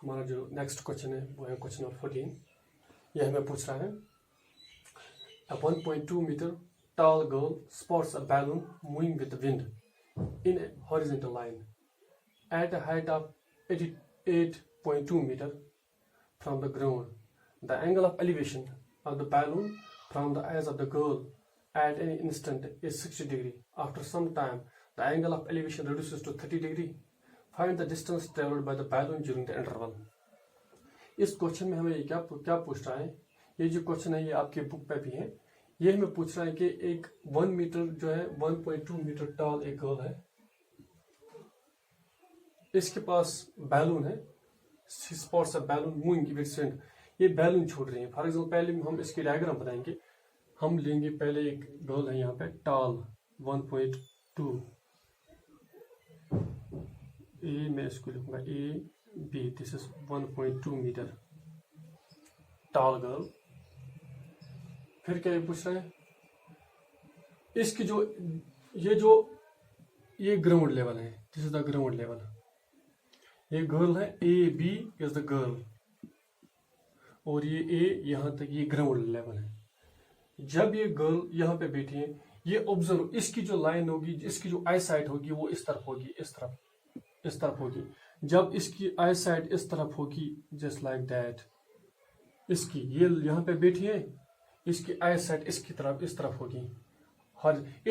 हमारा जो next question है वो है क्वेश्चन नंबर 14। यह हमें पूछ रहा है a 1.2 meter tall girl spots a balloon moving with the wind in a horizontal line at a height of 88.2 meter from the ground. The angle of elevation of the balloon from the eyes of the girl at any instant is 60 degree. After some time, the angle of elevation reduces to 30 degree. Find the distance traveled by the balloon during the interval. इस question में हमें ये क्या पूछ रहा है, ये जो क्वेश्चन है ये आपके बुक पे भी है। ये हमें पूछ रहा है कि एक 1 मीटर जो है 1.2 मीटर टॉल एक गर्ल है, इसके पास बैलून है, spots a balloon moving with wind, ये बैलून छोड़ रही है। फॉर एग्जाम्पल पहले हम इसकी डायग्राम बनाएंगे। हम लेंगे पहले एक गर्ल है यहाँ पे टॉल 1.2, ए मैं इसको लिखूंगा A B, this is 1.2 metre tall girl. फिर क्या ये पूछ रहे हैं, इसकी ये ग्राउंड लेवल है, this is the ground level. ये गर्ल है, A B is the girl, और ये ए यहां तक ये ग्राउंड लेवल है। जब ये गर्ल यहाँ पे बैठी है, ये ऑब्जर्व, इसकी जो लाइन होगी, इसकी जो आई साइड होगी वो इस तरफ होगी, इस तरफ होगी। जब इसकी आई साइड इस तरफ होगी, जस्ट लाइक दैट, इसकी ये यहाँ पे बैठी है, इसकी आई साइड इसकी तरफ इस तरफ होगी।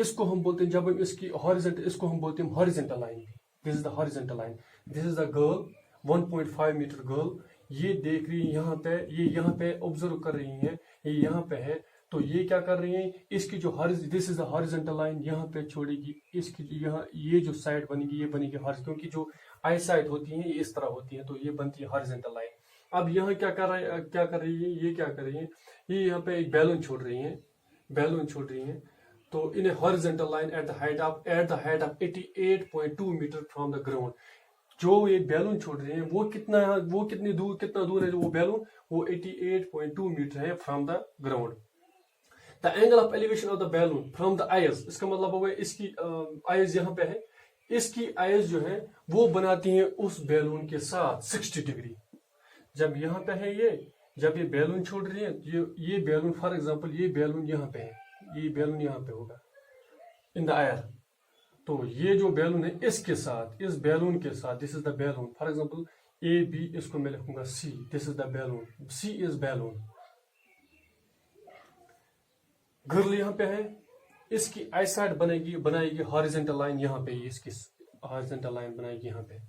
इसको हम बोलते हैं, जब हम इसकी हॉरिजॉन्टल, इसको हम बोलते हैं horizontal line. This is the horizontal line, this is the girl 1.5 metre girl. ये देख रही है यहाँ पे, ये यहाँ पे ऑब्जर्व कर रही है, ये यहाँ पे है, तो ये क्या कर रही है, इसकी जो this is the horizontal line, यहाँ पे छोड़ेगी, इसकी यहाँ ये जो साइड बनेगी, ये बनेगी हॉरिजॉन्टल, क्योंकि जो आई साइड होती है ये इस तरह होती है, तो ये बनती है हॉरिजॉन्टल लाइन। अब यहाँ क्या कर रही है, ये क्या कर रही है, ये यहाँ पे एक बैलून छोड़ रही है, तो in a horizontal line at the height of 88.2 metre from the ground. जो ये बैलून छोड़ रहे हैं वो कितना दूर है, जो वो बैलून वो 88.2 मीटर है from the ground. The angle of elevation of the balloon from the eyes, इसका मतलब होगा इसकी आईज यहाँ पे है, इसकी आईज जो है वो बनाती है उस बैलून के साथ 60 डिग्री। जब यहाँ पे है जब ये बैलून छोड़ रही है, ये बैलून फॉर एग्जांपल ये बैलून यहाँ पे है, ये बैलून यहाँ पे होगा इन द एयर, तो ये जो बैलून है इसके साथ, इस बैलून के साथ, this is the balloon. For example A B, इसको मैं लिखूंगा C, this is the balloon, C is balloon. Girl यहाँ पे है, इसकी आई साइड बनाएगी हॉरिजॉन्टल लाइन यहाँ पे, इसकी हॉरिजॉन्टल लाइन बनाएगी यहाँ पे,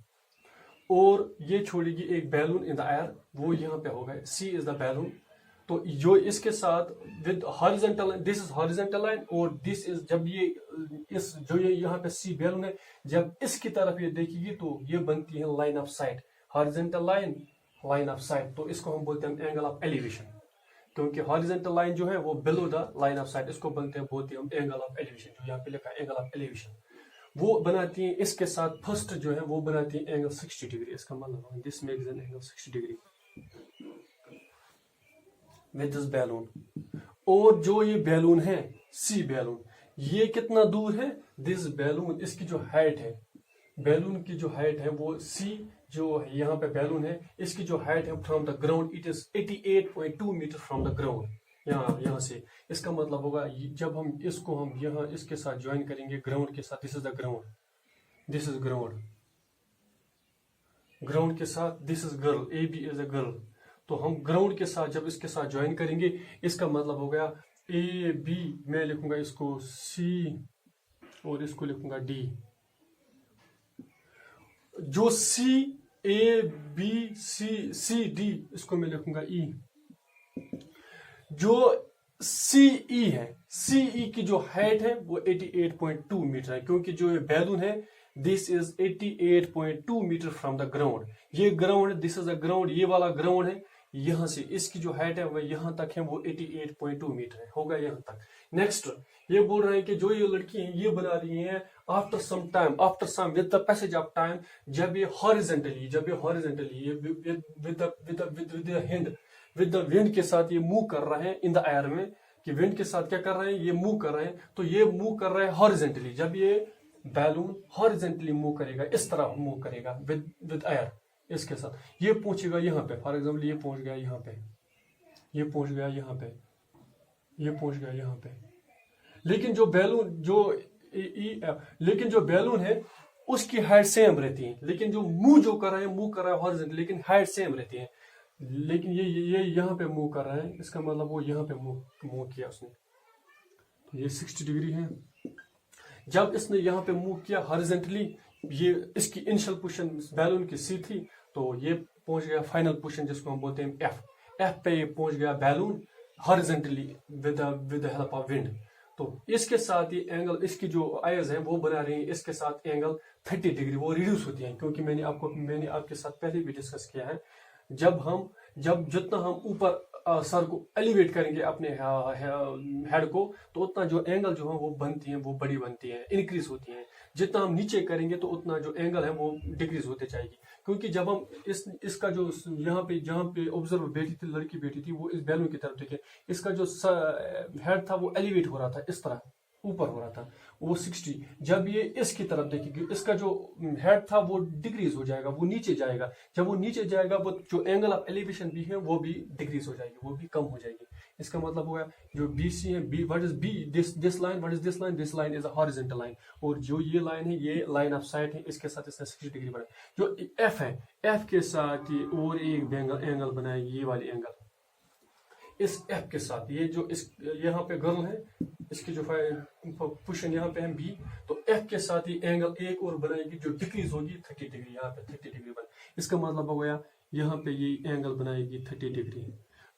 और ये छोड़ेगी एक बैलून इन द एयर, वो यहाँ पे होगा, सी इज द बैलून। तो जो इसके साथ with horizontal, this is horizontal line, और दिस इज जब ये यहाँ पे सी बैलून है, जब इसकी तरफ ये देखेगी तो ये बनती है line of site, horizontal line of site. तो इसको हम बोलते हैं एंगल ऑफ एलिवेशन, क्योंकि हॉरिजॉन्टल लाइन जो है वो below the line of site, इसको बोलते हैं हम एंगल ऑफ एलिवेशन। जो यहाँ पे लिखा है एंगल ऑफ एलिवेशन, वो बनाती है इसके साथ फर्स्ट जो है वो बनाती है एंगल 60 डिग्री। इसका मतलब this makes an angle 60 degree with this balloon. और जो ये बैलून है, सी बैलून, ये कितना दूर है, दिस बैलून, इसकी जो हाइट है, बैलून की जो हाइट है वो सी, जो यहाँ पे बैलून है, इसकी जो हाइट है from the ground, it is 88.2 metre from the ground. यहाँ से इसका मतलब होगा जब हम यहाँ इसके साथ ज्वाइन करेंगे ग्राउंड के साथ, this is the ground, this is ground के साथ, this is girl, A B is a girl. तो हम ग्राउंड के साथ जब इसके साथ ज्वाइन करेंगे, इसका मतलब हो गया ए बी, मैं लिखूंगा इसको सी और इसको लिखूंगा डी। जो सी ए बी सी डी, इसको मैं लिखूंगा ई। जो सी ई है, सी ई की जो हाइट है वो 88.2 मीटर है, क्योंकि जो ये बैलून है this is 88.2 metre from the ground. ये ग्राउंड है, दिस इज द ग्राउंड, ये वाला ग्राउंड है, यहां से इसकी जो हाइट है वो यहां तक है, वो 88.2 मीटर है, होगा यहां तक। नेक्स्ट ये बोल रहे हैं कि जो ये लड़की है ये बना रही है after some with the passage of time, जब ये हॉरिजॉन्टली विद द विंड के साथ ये मूव कर रहे हैं इन द एयर में, कि विंड के साथ क्या कर रहे हैं, ये मूव कर रहे हैं, तो ये मूव कर रहे हैं हॉरिजॉन्टली। जब ये बैलून हॉरिजॉन्टली मूव करेगा, इस तरह मूव करेगा विद एयर, इसके साथ ये पहुंचेगा यहाँ पे, फॉर एग्जाम्पल ये पहुंच गया यहाँ पे, ये पहुंच गया यहाँ पे, ये पहुंच गया यहाँ पे। लेकिन जो बैलून लेकिन जो बैलून है उसकी हाइट सेम रहती है, लेकिन जो मूव कर रहा है हॉरिजॉन्टल, लेकिन हाइट सेम रहती है। लेकिन ये यहाँ पे मूव कर रहा है, इसका मतलब वो यहाँ पे मूव किया उसने, तो ये 60 डिग्री है। जब इसने यहाँ पे मूव किया हॉरिजॉन्टली, ये इसकी इनिशियल पोजीशन बैलून की सी थी, तो ये पहुंच गया फाइनल पोजीशन जिसको हम बोलते हैं एफ पे ये पहुंच गया balloon horizontally with the help of wind. तो इसके साथ ये एंगल, इसकी जो आयज है वो बना रही है, इसके साथ एंगल 30 डिग्री वो रिड्यूस होती है, क्योंकि मैंने आपके साथ पहले भी डिस्कस किया है, जब जितना हम ऊपर सर को एलिवेट करेंगे अपने हेड को, तो उतना जो एंगल जो है वो बनती है, वो बड़ी बनती है, इंक्रीज होती है। जितना हम नीचे करेंगे तो उतना जो एंगल है वो डिक्रीज होते जाएगी। क्योंकि जब हम इसका जो यहाँ पे जहाँ पे ऑब्जर्वर बैठी थी, लड़की बैठी थी, वो इस बैलून की तरफ देखे, इसका जो हेड था वो एलिवेट हो रहा था, इस तरह ऊपर हो रहा था, वो 60। जब ये इसकी तरफ देखेगी, इसका जो हेड था वो डिक्रीज हो जाएगा, वो नीचे जाएगा। जब वो नीचे जाएगा, वो जो एंगल ऑफ एलिवेशन भी है वो भी डिक्रीज हो जाएगी, वो भी कम हो जाएगी। इसका मतलब हुआ जो BC है, what is B, this line, what is this line, this line is a horizontal line, और जो ये लाइन है ये लाइन ऑफ साइट है, इसके साथ इसने 60 डिग्री बनाई। जो F है, F के साथ ये और एक एंगल बनाएगी, ये वाली एंगल इस F के साथ, ये जो इस यहाँ पे गर्ल है, इसकी जो पोजीशन यहाँ पे है B, तो F के साथ ये एंगल एक और बनाएगी जो डिक्रीज होगी 30 डिग्री, यहाँ पे 30 डिग्री बने। इसका मतलब हो गया यहाँ पे ये एंगल बनाएगी 30 डिग्री।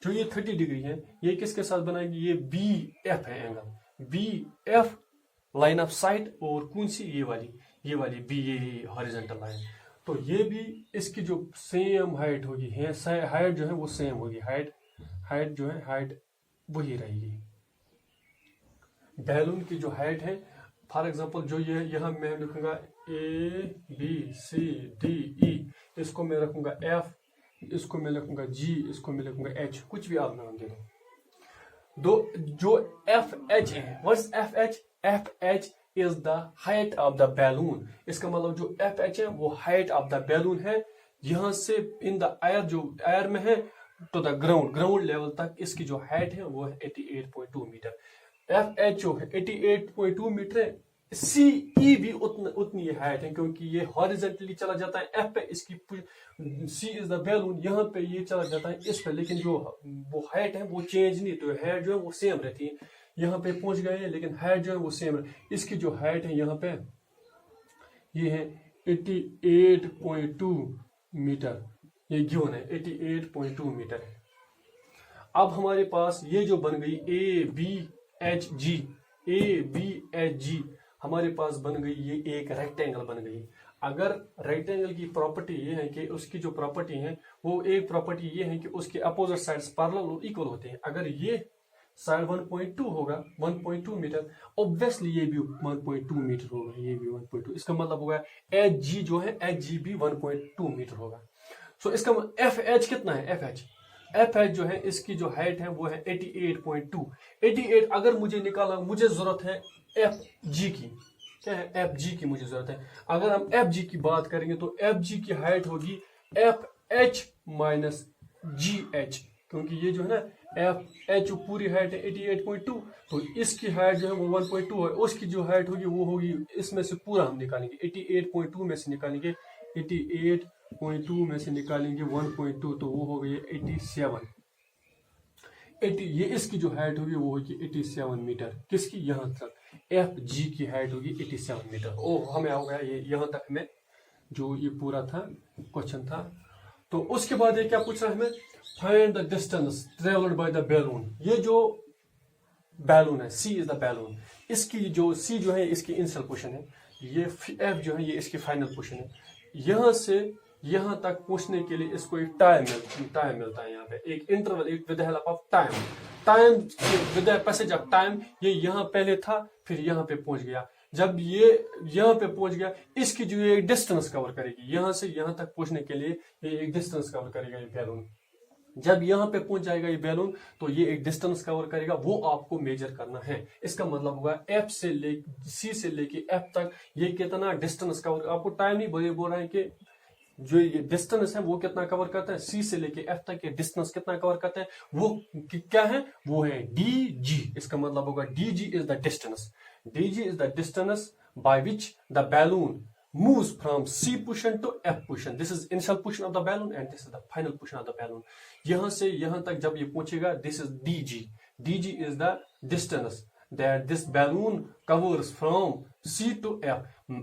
जो ये 30 डिग्री है ये किसके साथ बनाएगी, ये BF है angle, BF line of site, और कौन सी, ये वाली B, ये हॉरिजॉन्टल लाइन। तो ये भी इसकी जो सेम हाइट होगी, हाइट जो है वो सेम होगी, हाइट जो है हाइट वही रहेगी। बैलून की जो हाइट है, फॉर एग्जांपल जो ये यहाँ मैं लिखूंगा ABCDE, इसको मैं रखूंगा F, इसको मैं लिखूंगा G, इसको मैं लिखूंगा H, कुछ भी आप नाम दे दो। जो FH है, what is FH? FH is the height of the balloon. इसका मतलब जो FH है वो हाइट ऑफ द बैलून है, यहां से इन द एयर, जो एयर में है, टू द ग्राउंड लेवल तक इसकी जो हाइट है वो है 88.2 मीटर। FH जो है 88.2 मीटर है, CE भी उतनी हाइट है, क्योंकि ये हॉरिजॉन्टली चला जाता है F पे, इसकी C इज द बैलून, यहाँ पे ये चला जाता है इस पे, लेकिन जो वो हाइट है वो चेंज नहीं, तो हाइट जो है वो सेम रहती है। यहाँ पे पहुंच गए हैं, लेकिन हाइट जो है वो सेम है। इसकी जो हाइट है यहाँ पे ये है 88.2 मीटर, ये गिवन है 88.2 मीटर है। अब हमारे पास ये जो बन गई ABHG, हमारे पास बन गई ये एक रेक्टेंगल बन गई। अगर रेक्टेंगल की प्रॉपर्टी ये है कि उसकी जो प्रॉपर्टी है वो, एक प्रॉपर्टी ये है कि उसके अपोजिट साइड्स पैरेलल और इक्वल होते हैं। अगर ये साइड 1.2 होगा, 1.2 मीटर, ऑब्वियसली ये भी 1.2 मीटर होगा, ये भी 1.2। इसका मतलब होगा HG जो है, HG भी 1.2 मीटर होगा। सो इसका FH कितना है? FH जो है, इसकी जो हाइट है वो है 88.2। 88 अगर मुझे निकाला, मुझे जरूरत है FG की, क्या है? FG की मुझे जरूरत है। अगर हम FG की बात करेंगे तो FG की हाइट होगी FH माइनस GH, क्योंकि ये जो है ना FH पूरी हाइट है 88.2, तो इसकी हाइट जो है वो 1.2 है, उसकी जो हाइट होगी वो होगी, इसमें से पूरा हम निकालेंगे 88.2 में से निकालेंगे 88.2 में से निकालेंगे 1.2, तो वो हो गई 87। ये इसकी जो हाइट होगी वो होगी 87 मीटर। किसकी? यहाँ तक FG की हाइट होगी 87 मीटर। ओ हमें हो गया ये, यहाँ तक हमें जो ये पूरा था क्वेश्चन था। तो उसके बाद ये क्या पूछ रहा है हमें? Find the distance travelled by the balloon. ये जो बैलून है, C इज द बैलून, इसकी जो C जो है इसकी इनिशियल पोजीशन है, ये F जो है ये इसकी फाइनल पोजीशन है। यहाँ से यहाँ तक पहुंचने के लिए इसको एक टाइम मिलता है, यहाँ पे एक इंटरवल, एक with the help of time with the passage of time, ये यहाँ पहले था फिर यहाँ पे पहुंच गया। जब ये यहाँ पे पहुंच गया, इसकी जो ये डिस्टेंस कवर करेगी, यहाँ से यहाँ तक पहुंचने के लिए ये एक डिस्टेंस कवर करेगा ये बैलून। जब यहाँ पे पहुंच जाएगा ये बैलून, तो ये एक डिस्टेंस कवर करेगा, वो आपको मेजर करना है। इसका मतलब होगा C से लेके F तक ये कितना डिस्टेंस कवर, आपको टाइम नहीं बोल रहा है कि जो ये डिस्टेंस है वो कितना कवर करता है, सी से लेके एफ तक ये डिस्टेंस कितना कवर करता है, वो क्या है, वो है डी जी। इसका मतलब होगा D G is the distance, D G is the distance by which the balloon moves from C position to F position. This is initial position of the balloon and this is the final position of the balloon. यहां से यहां तक जब ये पहुंचेगा, this is DG. DG is the distance that this balloon covers from C to F.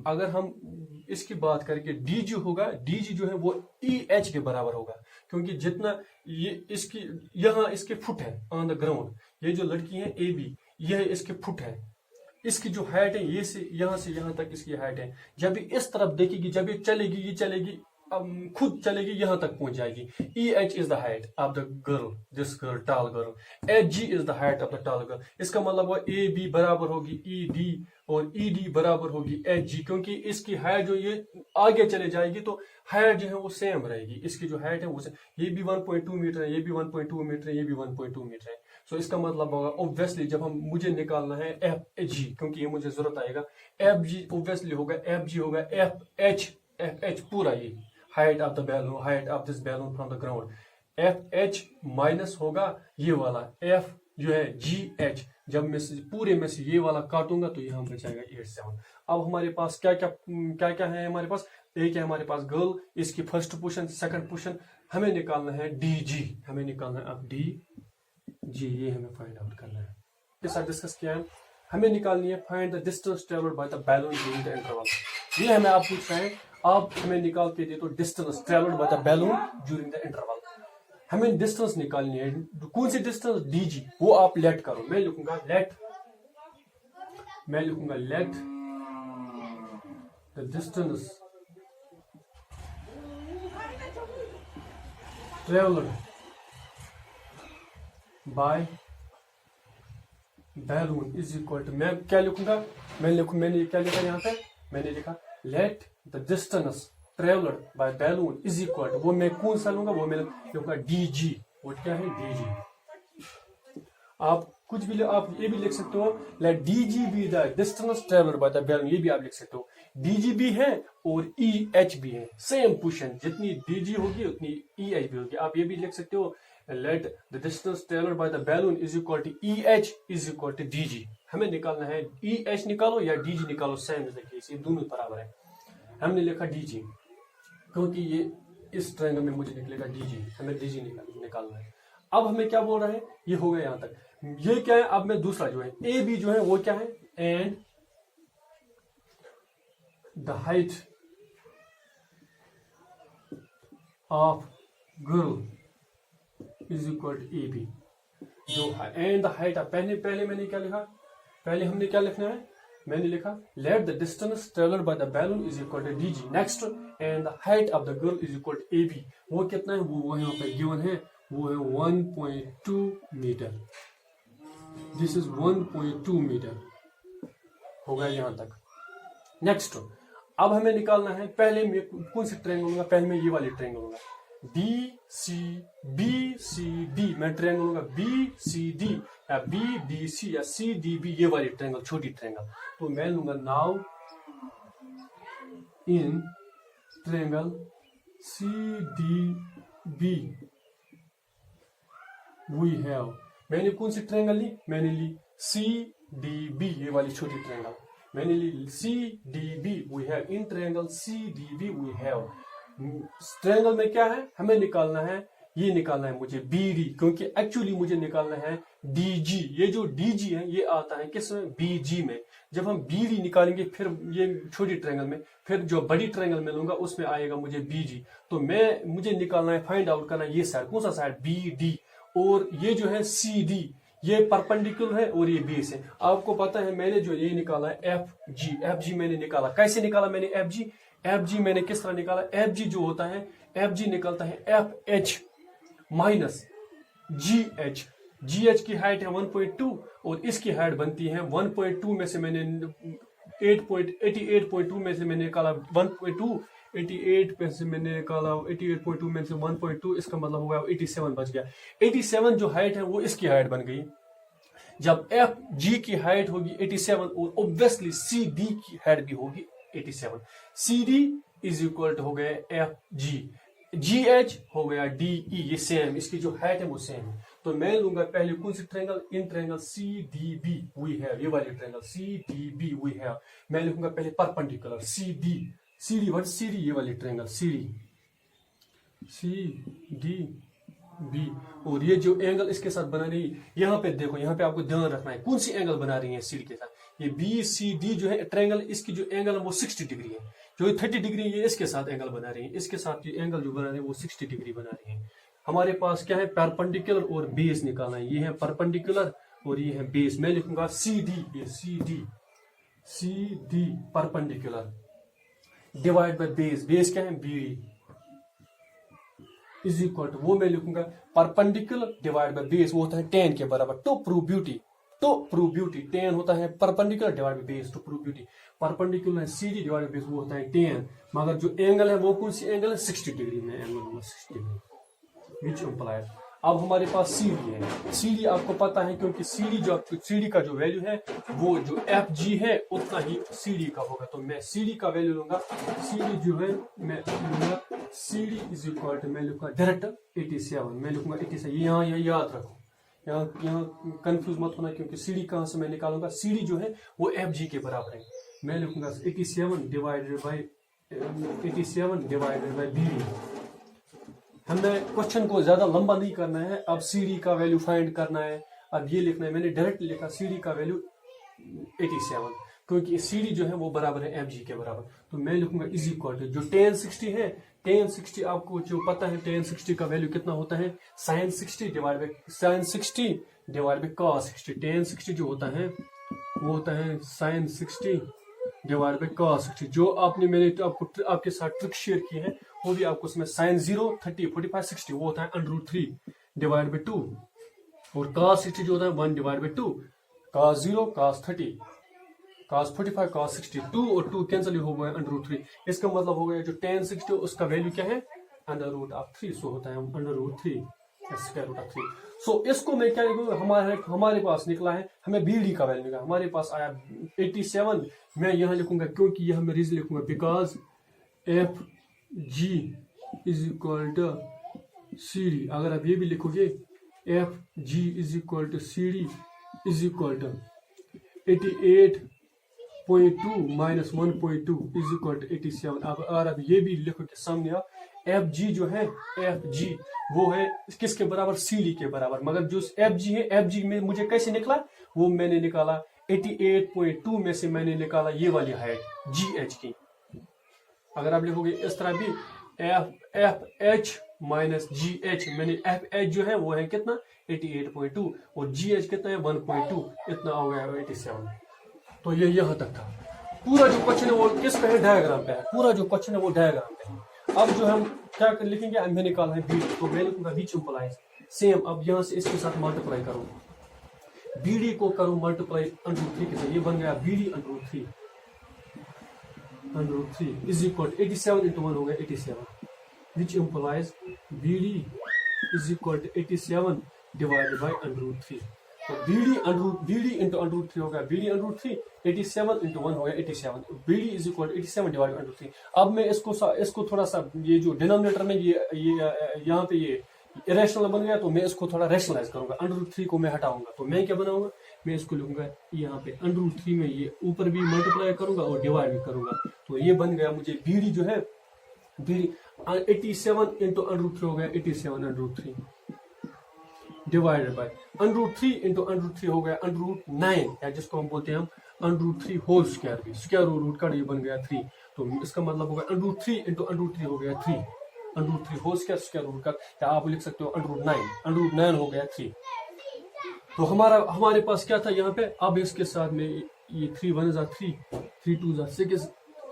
अगर हम इसकी बात करें कि DG होगा, DG जो है वो EH के बराबर होगा, क्योंकि जितना ये इसकी यहां इसके फुट है ऑन द ग्राउंड, ये जो लड़की है AB, यह इसके फुट है, इसकी जो हाइट है ये से यहां तक इसकी हाइट है। जब ये इस तरफ देखेगी, जब ये चलेगी खुद चलेगी, यहां तक पहुंच जाएगी। EH is the height of the girl, this girl, tall girl. HG is the height of the tall girl. इसका मतलब वो AB बराबर होगी ED और ED बराबर होगी HG, क्योंकि इसकी हाइट जो ये आगे चले जाएगी तो हाइट जो है वो सेम रहेगी। इसकी जो हाइट है वो ये भी 1.2 मीटर है, ये भी 1.2 मीटर है, ये भी 1.2 मीटर है। सो इसका मतलब होगा ऑब्वियसली जब मुझे निकालना है FG, क्योंकि ये मुझे जरूरत आएगा, FG ऑब्वियसली होगा, FG होगा FH पूरा, ये height of the balloon, height of this balloon from the ground. FH minus होगा ये वाला F जो है GH। जब मैं पूरे में से ये वाला काटूंगा तो यहाँ बचाएगा 87। अब हमारे पास क्या क्या है, हमारे पास एक है, हमारे पास गर्ल, इसकी फर्स्ट पोजीशन, सेकंड पोजीशन, हमें निकालना है DG, हमें निकालना है अब DG, ये हमें फाइंड आउट करना है। इसके साथ डिस्कस किया है, हमें निकालनी है find the distance travelled by the balloon during the interval. ये हमें आप पूछ रहे हैं, आप हमें निकाल के दे तो distance travelled by the balloon during the interval. हमें डिस्टेंस निकालनी है, कौन सी डिस्टेंस, DG, वो आप लेट करो। मैं लिखूंगा let the distance travelled by balloon is equal to, मैं क्या लिखूंगा, मैंने क्या लिखा यहाँ पे, मैंने लिखा let the distance travelled by balloon is equal to, वो मैं कौन सा लूंगा, वो मैं लिखूंगा DG। वो क्या है, DG। आप कुछ भी आप ये भी लिख सकते हो, let DG be the distance travelled by the balloon, ये भी आप लिख सकते हो। DG भी है और EH भी है, सेम पोजीशन, जितनी DG होगी उतनी EH भी होगी। आप ये भी लिख सकते हो, let the distance travelled by the balloon is equal to EH is equal to DG। हमें निकालना है EH निकालो या DG निकालो, सेम इज द केस, ये दोनों बराबर है। हमने लिखा DG क्योंकि ये इस ट्रायंगल में मुझे निकलेगा DG, हमें DG निकालना है। अब हमें क्या बोल रहा है, ये हो गया यहां तक, ये क्या है, अब मैं दूसरा जो है AB जो है वो क्या है, and the height of girl is equal to AB। जो एंड द हाइट ऑफ, पहले मैंने क्या लिखा, पहले हमने क्या लिखना है, मैंने लिखा let the distance travelled by the balloon is equal to DG। Next and the height of the girl is equal to AB। वो कितना है, वो यहाँ पे गिवन है, वो है 1.2 मीटर। दिस इज 1.2 मीटर हो गया यहां तक। नेक्स्ट अब हमें निकालना है, पहले मैं कौन सी ट्रायंगल लूंगा, पहले मैं ये वाली ट्रायंगल लूंगा, BCD, मैं ट्रायंगल लूंगा BCD या BDC या CDB, ये वाली ट्रायंगल, छोटी ट्रायंगल। तो मैं लूंगा now in triangle CDB we have, मैंने कौन सी ट्रायंगल ली, मैंने ली CDB, ये वाली छोटी ट्रायंगल मैंने ली CDB we have, in triangle CDB we have. Triangle में क्या है, हमें निकालना है, ये निकालना है मुझे BD, क्योंकि एक्चुअली मुझे निकालना है DG। ये जो DG है ये आता है किस में, BG में। जब हम BD निकालेंगे फिर ये छोटी ट्रायंगल में, फिर जो बड़ी ट्रायंगल में लूंगा उसमें आएगा मुझे BG। तो मुझे निकालना है, फाइंड आउट करना है ये साइड, कौन सा साइड, BD, और ये जो है CD, ये परपेंडिकुलर है और ये बेस है। आपको पता है मैंने जो ये निकाला है FG मैंने निकाला, कैसे निकाला मैंने FG मैंने किस तरह निकाला, FG जो होता है, FG निकलता है FH माइनस GH की हाइट है 1.2 और इसकी हाइट बनती है 1.2 में से मैंने 88.2 में से मैंने निकाला 1.2, 88 में से मैंने निकाला 88.2 में से 1.2, इसका मतलब होगा 87 बच गया। 87 जो हाइट है वो इसकी हाइट बन गई। जब FG की हाइट होगी 87 और ऑब्वियसली CD की हाइट भी होगी 87। CD इज इक्वल टू हो गया एफ जी, जी एच हो गया डी ई, ये सेम, इसकी जो हाइट है वो सेम है। तो मैं लूंगा पहले कौन सी triangle, in triangle C D B we have, ये वाली ट्रायंगल C D B we have, मैं लिखूंगा पहले perpendicular C D what C D, ये वाली ट्रायंगल सी डी बी, और ये जो एंगल इसके साथ बना रही है, यहाँ पे देखो, यहाँ पे आपको ध्यान रखना है कौन सी एंगल बना रही है सी डी के साथ, ये बी सी डी जो है ट्रायंगल, इसकी जो एंगल है वो 60 डिग्री है, जो 30 डिग्री ये इसके साथ एंगल बना रही है, इसके साथ ये एंगल जो बना रही है वो 60 डिग्री बना रही है। हमारे पास क्या है, परपेंडिकुलर और बेस निकालना है, ये है परपेंडिकुलर और ये है बेस, मैं लिखूंगा C D perpendicular divide by base, base क्या है B D is equal to, वो मैं लिखूंगा परपेंडिकुलर डिवाइड बाय बेस, वो होता है 10 के बराबर, टू प्रूव ब्यूटी 10 होता है perpendicular divide by base to prove ब्यूटी, परपेंडिकुलर है C D divide by base, वो होता है 10, मगर जो एंगल है वो कौन सी एंगल है 60 डिग्री में एंगल होगा 60 डिग्री विच इम्प्लाइज। अब हमारे पास सी डी है, सी डी आपको पता है क्योंकि सी डी का जो वैल्यू है वो जो एफ जी है उतना ही सी डी का होगा, तो मैं सी डी का वैल्यू लूंगा, सी डी जो है मैं लूंगा C D is equal to, मैं लिखूंगा डायरेक्ट 87, मैं लिखूंगा 87, यहाँ याद रखो, यहाँ कंफ्यूज मत होना, क्योंकि सी डी कहाँ से मैं निकालूंगा, सी डी जो है वो एफ जी के बराबर है, मैं लिखूंगा 87 डिवाइडेड बाई बी डी। हमें क्वेश्चन को ज्यादा लंबा नहीं करना है, अब सी डी का वैल्यू फाइंड करना है, अब ये लिखना है, मैंने डायरेक्ट लिखा सी डी का वैल्यू 87, क्योंकि सी डी जो है वो बराबर है एफ जी के बराबर, तो मैं लिखूंगा इज इक्वल टू, जो tan 60 है, tan 60 आपको जो पता है tan 60 का वैल्यू कितना होता है, sin 60 divide by cos 60, tan 60 जो होता है वो होता है sin 60 डिवाइड बाई cos 60, जो मैंने तो आपको आपके साथ ट्रिक शेयर की है, वो भी आपको उसमें sin 0 30 45 60 वो होता है √3 डिवाइड बाई 2, और cos 60 जो होता है 1 divide by 2, cos 0 cos 30 cos 45 cos 60, 2 और 2 कैंसिल हो गए √3, इसका मतलब हो गया जो tan 60 उसका वैल्यू क्या है √3, सो होता है √3 स्क्वायर रूट ऑफ 3। सो इसको मैं क्या लिखूंगा, हमारे पास निकला है, हमें बी डी का वैल्यू निकला, हमारे पास आया 87, मैं यहाँ लिखूंगा क्योंकि यह मैं रीजन लिखूंगा because F G is equal to C D, अगर आप ये भी लिखोगे F G is equal to C D is equal to 88.2 minus 1.2 is equal to 87, अब अगर आप ये भी लिखोगे सामने आप एफ जी जो है, एफ जी वो है किसके बराबर, सी डी के बराबर, मगर जो एफ जी है, एफ जी में मुझे कैसे निकला, वो मैंने निकाला 88.2 में से मैंने निकाला ये वाली हाइट जी एच की, अगर आप लिखोगे इस तरह भी एफ एच माइनस जी एच, मैंने एफ एच जो है वो है कितना 88.2 और जी एच कितना है 1.2, इतना हो गया 87, तो ये यहाँ तक था। पूरा जो क्वेश्चन है वो किस पे है, डायग्राम पे है, पूरा जो क्वेश्चन है वो डायग्राम पे है। अब जो हम क्या कर लिखेंगे, हमें निकालना है बी डी, तो मैं लिखूंगा बीच इम्प्लाइज सेम, अब यहाँ से इसके साथ मल्टीप्लाई करो, बी डी को करो मल्टीप्लाई √3 के साथ, ये बन गया B D √3 is equal 87 into 1 हो गया 87, which implies B D is equal to 87 divided by √3, तो बी डी इंटू √3 हो गया बी डी √3, 87 इंटू 1 हो गया 87, B D is equal 87 divide by √3। अब मैं इसको थोड़ा सा, ये जो डिनोमिनेटर में ये यहाँ पे ये इरेशनल बन गया, तो मैं इसको थोड़ा रैशनलाइज करूंगा, √3 को मैं हटाऊंगा, तो मैं क्या बनाऊंगा, मैं इसको लिखूंगा यहाँ पे √3 में ये ऊपर भी मल्टीप्लाई करूंगा और डिवाइड भी करूंगा, तो ये बन गया मुझे बी डी जो है, बी डी 87 इंटू √3 हो गया 87 √3 डिवाइडेड बाय √3 इंटू √3 हो गया √9, या जिसको हम बोलते हैं हम √3 होल स्क्वायर, भी स्क्वायर रूट का ये बन गया 3, तो इसका मतलब होगा √3 इंटू √3 हो गया 3, √3 होल स्क्वायर रूट का, या आप लिख सकते हो √9 हो गया 3। तो हमारे पास क्या था यहाँ पे, अब इसके साथ में ये 3 1 जा 3 3 2 जा 6,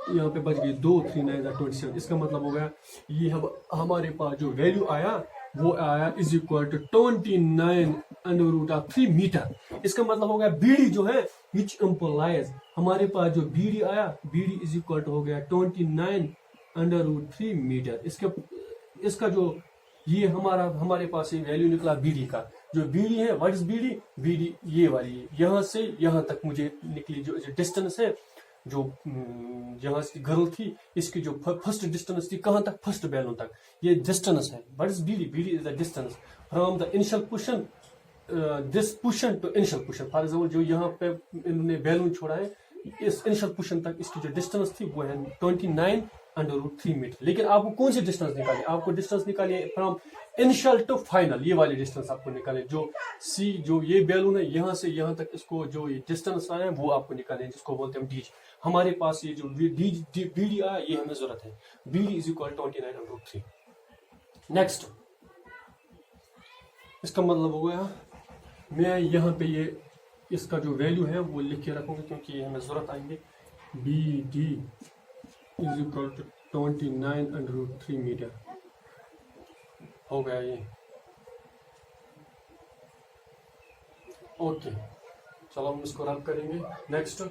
यहाँ पे बच गई 2 3 9 जा 27, इसका मतलब हो गया ये हमारे पास जो वैल्यू आया वो आया इज इक्वल टू 29√3 मीटर, इसका मतलब हो गया बीडी जो है विच इम्प्लाइज, हमारे पास जो बीडी आया, बीडी इज इक्वल टू हो गया 29√3 मीटर, इसका जो ये हमारे पास ये वैल्यू निकला बीडी का, जो बीडी है व्हाट इज बीडी, बीडी ये वाली है, यहाँ से यहाँ तक मुझे निकली जो डिस्टेंस है जो जहां से गर्ल थी, इसकी जो फर्स्ट डिस्टेंस थी कहां तक, फर्स्ट बैलून तक, ये डिस्टेंस है. But is B D, B D is the distance from the initial position, this position to initial position. For example जो यहाँ पे इन्होंने बैलून छोड़ा है, इस इनिशियल पोजीशन तक इसकी जो डिस्टेंस थी वो है 29√3 मीटर. लेकिन आपको कौन सी डिस्टेंस निकाली, आपको डिस्टेंस निकाली फ्रॉम इनिशियल टू फाइनल, ये वाली डिस्टेंस आपको निकाले. जो सी, जो ये बैलून है यहाँ से यहाँ तक, इसको जो ये डिस्टेंस आया है वो आपको निकाले, जिसको बोलते हैं डीजी. हमारे पास ये जो बीडी आया ये हमें जरूरत है. BD is equal 29√3. नेक्स्ट, इसका मतलब हो गया, मैं यहाँ पे ये इसका जो वैल्यू है वो लिख के रखूंगा क्योंकि ये हमें जरूरत आएंगे. B D is equal to 29√3 metre हो गया ये. ओके, चलो हम इसको रब करेंगे. नेक्स्ट,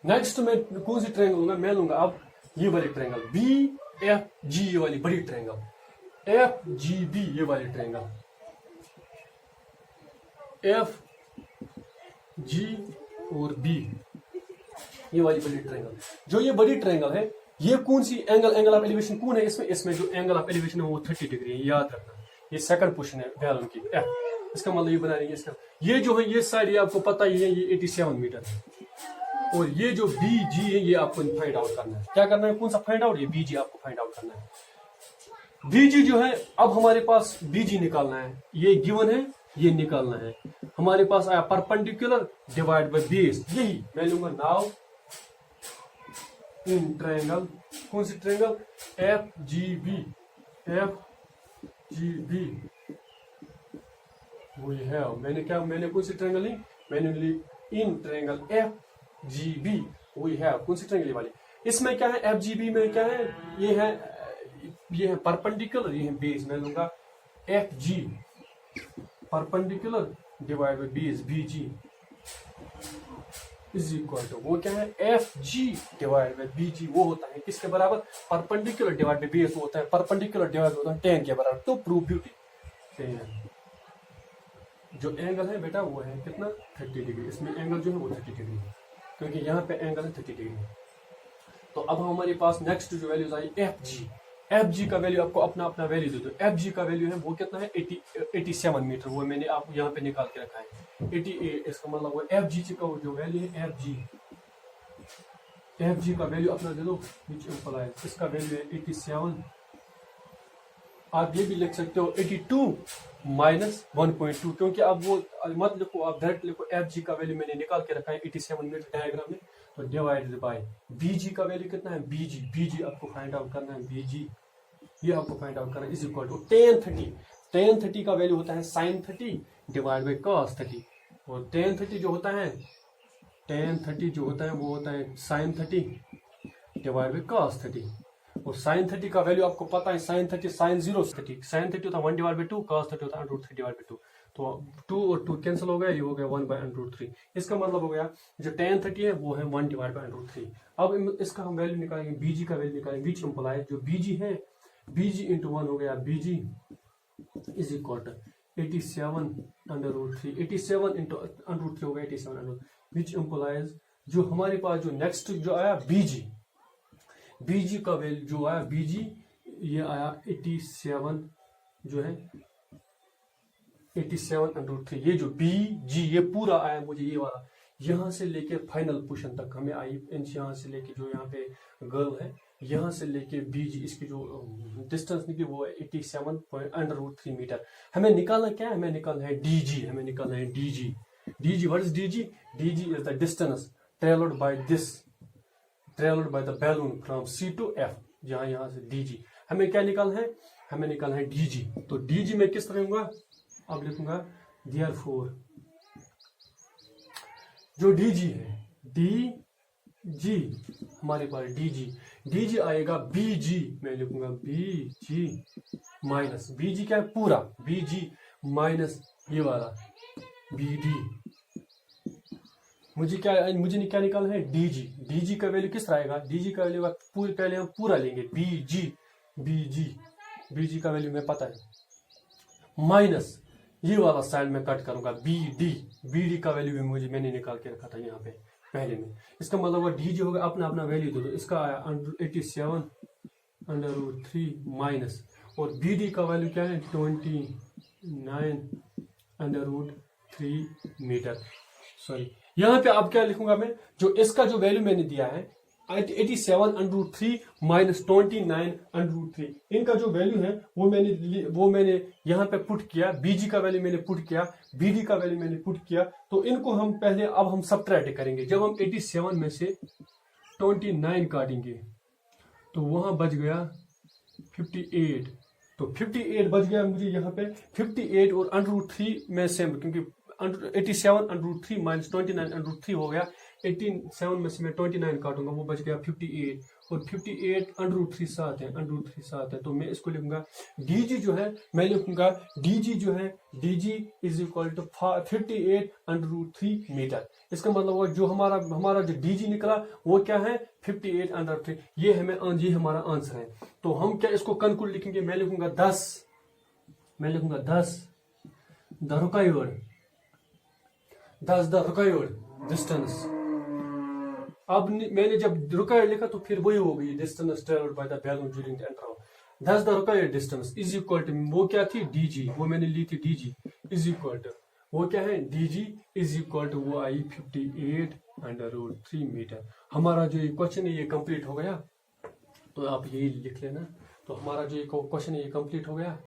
नेक्स्ट मैं कौन सी ट्रायंगल लूंगा, मैं लूंगा अब ये वाली ट्रायंगल बी एफ जी, ये वाली बड़ी ट्रायंगल एफ जी बी, ये वाली ट्रायंगल एफ जी और बी, ये वाली बड़ी ट्रायंगल. जो ये बड़ी ट्रायंगल है, ये कौन सी एंगल ऑफ एलिवेशन कौन है इसमें, इसमें जो एंगल ऑफ एलिवेशन है वो 30 डिग्री है, याद रखना. ये सेकंड पोजीशन है बैलून की एफ. इसका मतलब ये बना रही है इसका, ये जो है ये साइड ये आपको पता ही है, ये 87 मीटर है. और ये जो बी जी है ये आपको फाइंड आउट करना है. क्या करना है, कौन सा फाइंड आउट, ये बी जी आपको फाइंड आउट करना है. बी जी जो है, अब हमारे पास बी जी निकालना है, ये गिवन है, ये निकालना है. हमारे पास आया परपेंडिकुलर डिवाइड बाय बेस, यही मैं लूंगा नाउ इन ट्रायंगल. कौन सी triangle, F G B, F G B वही है. मैंने क्या, मैंने कौन सी ट्रायंगल ली, मैंने ली in triangle F G B, वही है. कौन सी ट्रायंगल वाली, इसमें क्या है, एफ जी बी में क्या है, ये है परपेंडिकुलर, ये है बेस. मैं लूंगा F G perpendicular divide by base, B G is equal to, वो क्या है, F G divide by B G, वो होता है किसके बराबर, परपेंडिकुलर डिवाइड बाय बेस होता है, परपेंडिकुलर डिवाइड होता है 10 के बराबर. तो प्रूव ब्यूटी, जो एंगल है बेटा वो है कितना, 30 डिग्री. इसमें एंगल जो है वो 30 डिग्री है क्योंकि यहाँ पे एंगल है 30 डिग्री. तो अब हमारे पास नेक्स्ट जो values I F G. F G का वैल्यू आपको अपना अपना वैल्यू दे दो. एफ जी का वैल्यू है वो कितना है, 87 मीटर, वो मैंने आपको यहाँ पे निकाल के रखा है 88. इसका मतलब वो एफ जी का जो वैल्यू है, एफ जी का वैल्यू अपना दे दो, इसका वैल्यू है 87. आप ये भी लिख सकते हो 82 माइनस 1.2, क्योंकि अब वो मत लिखो, आप डायरेक्ट लिखो एफ जी का वैल्यू मैंने निकाल के रखा है 87 मीटर डायग्राम में. तो डिवाइडेड बाय बी जी का वैल्यू कितना है, बी जी आपको फाइंड आउट करना है, बी जी ये आपको फाइंड आउट करना है, is equal to tan 30. tan 30 का वैल्यू होता है sin 30 डिवाइड बाय cos 30. और tan 30 जो होता है, tan 30 जो होता है वो होता है sin 30 डिवाइड बाय cos 30. और sin 30 का वैल्यू आपको पता है, sin 30 sin 0 30, sin 30 होता है 1 डिवाइड बाय 2, cos 30 होता है √3 डिवाइड बाय 2. तो 2 और 2 कैंसिल हो गया, ये हो गया 1 बाय √3. इसका मतलब हो गया जो tan 30 है वो है 1 डिवाइड बाय √3. अब इसका हम वैल्यू निकालेंगे, बीजी का वैल्यू निकालेंगे, विच इंप्लाइज जो बीजी है, बीजी इंटू 1 हो गया, बीजी इज इक्वल टू 87√3, 87 इंटू √3 हो गया 87, विच इंप्लाइज जो हमारे पास जो नेक्स्ट जो आया बीजी का वैल्यू जो आया, बीजी ये आया 87 जो है 87√3. ये जो बीजी ये पूरा आया मुझे, ये वाला यहाँ से लेके फाइनल पोजीशन तक हमें आई, यहाँ से लेके जो यहाँ पे गर्ल है यहाँ से लेके बीजी, इसकी जो डिस्टेंस निकली वो 87.√3 मीटर. हमें निकालना क्या है, हमें निकालना है डीजी, हमें निकालना है D G. What is D G, D G is the distance travelled by the balloon from C to F. यहाँ से डीजी हमें क्या निकालना है, हमें निकालना है डीजी. तो डीजी में किस तरह होगा, अब लिखूंगा देयरफॉर जो डीजी है, डीजी हमारे पास डीजी आएगा बीजी, मैं लिखूंगा बीजी माइनस, बीजी क्या है पूरा, बीजी माइनस ये वाला बीडी. मुझे क्या निकालना है, डीजी का वैल्यू किस तरह आएगा, डीजी का वैल्यू पहले हम पूरा लेंगे, बीजी BG का वैल्यू हमें पता है, माइनस ये वाला साइड में कट करूंगा BD का वैल्यू भी मैंने निकाल के रखा था यहाँ पे पहले में। इसका मतलब वो DG होगा, अपना अपना वैल्यू दे दो। इसका आया 87/3 माइनस, और BD का वैल्यू क्या है 29/3 मीटर। सॉरी, यहाँ पे अब क्या लिखूंगा मैं, जो इसका जो वैल्यू मैंने दिया है 87/3 माइनस 29/3, इनका जो वैल्यू है वो मैंने यहाँ पे पुट किया। BG का वैल्यू मैंने पुट किया, BD का वैल्यू मैंने पुट किया। तो इनको हम पहले अब हम सबट्रैक्ट करेंगे। जब हम 87 में से 29 काटेंगे तो वहां बच गया 58। तो 58 बच गया मुझे यहाँ पे 58 और √3 में सेम, क्योंकि 87/3 माइनस 29/3 हो गया। 87 में से मैं 29 काटूंगा, वो बच गया 58, और 58 √3 7 है, √3 7 है। तो मैं इसको लिखूंगा DG जो है, मैं लिखूंगा DG जो है, DG is equal to 58/3 metre. इसका मतलब वो जो हमारा जो DG निकला वो क्या है 58/3। ये हमारा आंसर है। तो हम क्या इसको कंक्लूड लिखेंगे, मैं लिखूंगा 10 द रिक्वायर्ड डिस्टेंस। अब मैंने जब रिक्वायर्ड लिखा तो फिर वही हो गई, distance travelled by the balloon during the interval. 10 the required distance is equal to, वो क्या थी DG, वो मैंने ली थी DG इज इक्वल टू, वो क्या है DG इज इक्वल टू, वो आई 58/3 मीटर। हमारा जो ये क्वेश्चन है ये कंप्लीट हो गया। तो आप यही लिख लेना। तो हमारा जो ये क्वेश्चन है ये कंप्लीट हो गया।